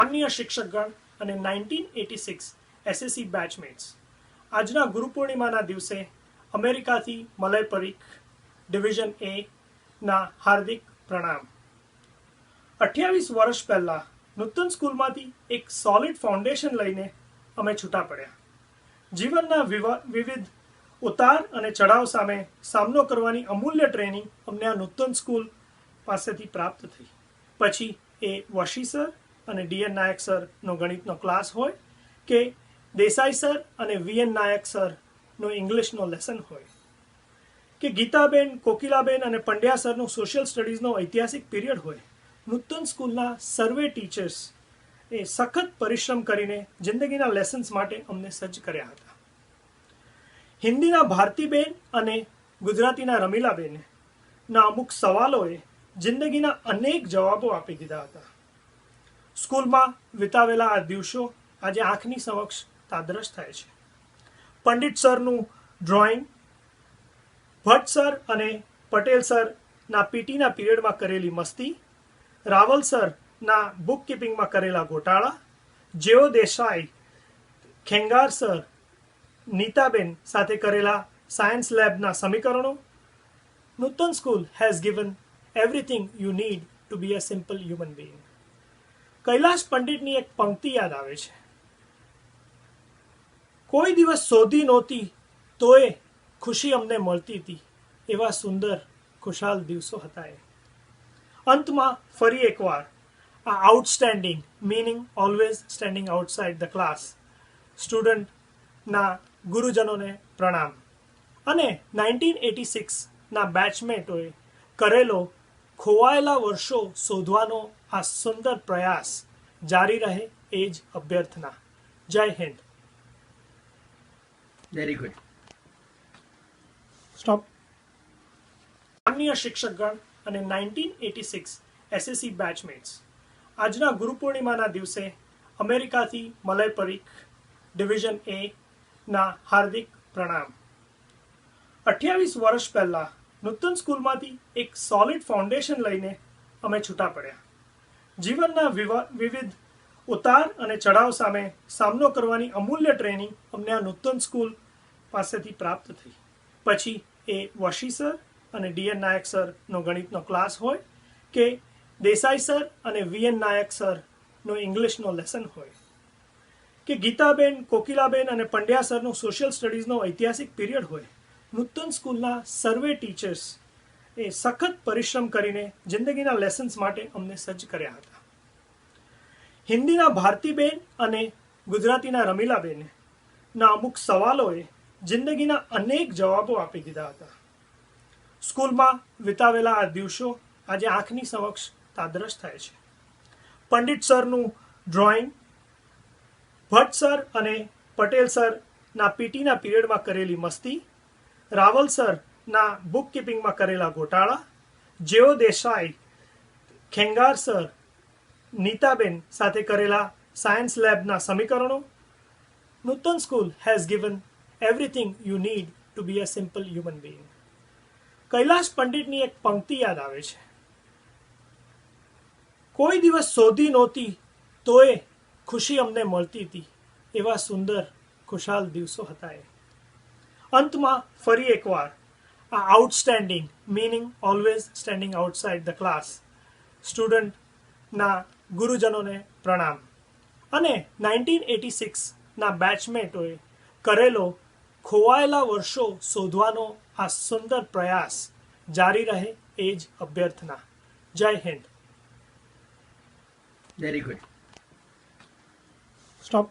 માનનીય શિક્ષકગણ અને 1986 એસએસસી બેચમેટ્સ, આજના ગુરુ પૂર્ણિમાના દિવસે અમેરિકાથી મલય પરીખ ડિવિઝન એ ના હાર્દિક પ્રણામ। 28 વર્ષ પહેલા નૂતન સ્કૂલમાંથી એક સોલિડ ફાઉન્ડેશન લઈને અમે છૂટા પડ્યા। જીવનના વિવિધ ઉતાર અને ચઢાવ સામે સામનો કરવાની અમૂલ્ય ટ્રેનિંગ અમને આ નૂતન સ્કૂલ પાસેથી પ્રાપ્ત થઈ। પછી એ વશી સર અને ડીએન નાયક સરનો ગણિતનો ક્લાસ હોય કે દેસાઈ સર અને વીએન નાયક સરનો ઇંગ્લિશનો લેસન હોય કે ગીતાબેન, કોકિલાબેન અને પંડ્યા સરનો સોશિયલ સ્ટડીઝનો ઐતિહાસિક પીરિયડ હોય, નૂતન સ્કૂલના સર્વે ટીચર્સ એ સખત પરિશ્રમ કરીને જિંદગીના લેસન્સ માટે અમને સજ્જ કર્યા હતા। હિન્દીના ભારતીબેન અને ગુજરાતીના રમીલાબેને ના અમુક સવાલોએ જિંદગીના અનેક જવાબો આપી દીધા હતા। સ્કૂલમાં વિતાવેલા આ દિવસો આજે આંખની સમક્ષ તાદ્રશ થાય છે। પંડિત સરનું ડ્રોઈંગ, ભટ્ટ સર અને પટેલ સરના પીટીના પીરિયડમાં કરેલી મસ્તી, રાવલ સરના બુક કીપિંગમાં કરેલા ગોટાળા, જેઓ દેસાઈ, ખેંગાર સર, નીતાબેન સાથે કરેલા સાયન્સ લેબના સમીકરણો। Nutan school has given everything you need to be a simple human being. Kailash પંડિતની એક પંક્તિ યાદ આવે છે, કોઈ દિવસ શોધી નહોતી તોય ખુશી અમને મળતી હતી, એવા સુંદર ખુશાલ દિવસો હતા એ। અંતમાં ફરી એકવાર આ outstanding meaning always standing outside the class સ્ટુડન્ટના ગુરુજનોને પ્રણામ અને 1986ના બેચમેટોએ કરેલો ખોવાયેલા વર્ષો શોધવાનો આ સુંદર પ્રયાસ જારી રહે એ જ અભ્યર્થના। જય હિન્દ। Very good, stop. માનનીય શિક્ષકગણ અને 1986 એસએસસી બેચમેટ્સ, આજના ગુરુ પૂર્ણિમાના દિવસે અમેરિકાથી મલય પરીખ ડિવિઝન એ ના હાર્દિક પ્રણામ। 28 વર્ષ પહેલા નૂતન સ્કૂલમાંથી એક સોલિડ ફાઉન્ડેશન લઈને અમે છૂટા પડ્યા। જીવનના વિવિધ ઉતાર અને ચઢાવ સામે સામનો કરવાની અમૂલ્ય ટ્રેનિંગ અમને આ નૂતન સ્કૂલ પાસેથી પ્રાપ્ત થઈ। પછી એ વશી સર અને ડીએન નાયક સરનો ગણિતનો ક્લાસ હોય કે દેસાઈ સર અને વીએન નાયક સરનો ઇંગ્લિશનો લેસન હોય કે ગીતાબેન, કોકિલાબેન અને પંડ્યા સરનો સોશિયલ સ્ટડીઝનો ઐતિહાસિક પીરિયડ હોય, નૂતન સ્કૂલના સર્વે ટીચર્સ એ સખત પરિશ્રમ કરીને જિંદગીના લેસન્સ માટે અમને સજ્જ કર્યા હતા। હિન્દીના ભારતીબેન અને ગુજરાતીના રમીલાબેને ના અમુક સવાલોએ જિંદગીના અનેક જવાબો આપી દીધા હતા। સ્કૂલમાં વિતાવેલા આ દિવસો આજે આંખની સમક્ષ તાદ્રશ થાય છે। પંડિત સરનું ડ્રોઈંગ, ભટ્ટ સર અને પટેલ સરના પીટીના પીરિયડમાં કરેલી મસ્તી, રાવલ સરના બુક કીપિંગમાં કરેલા ગોટાળા, જેઓ દેસાઈ, ખેંગાર સર, નીતાબેન સાથે કરેલા સાયન્સ લેબના સમીકરણો। Nutan school has given everything you need to be a simple human being. Kailash પંડિતની એક પંક્તિ યાદ આવે છે, કોઈ દિવસ શોધી નહોતી તોય ખુશી અમને મળતી હતી, એવા સુંદર ખુશાલ દિવસો હતા એ। અંતમાં ફરી એકવાર આ outstanding meaning always standing outside the class સ્ટુડન્ટના ગુરુજનોને પ્રણામ અને 1986ના બેચમેટોએ કરેલો ખોવાયેલા વર્ષો શોધવાનો આ સુંદર પ્રયાસ જારી રહે એ જ અભ્યર્થના। જય હિન્દ। Very good, stop.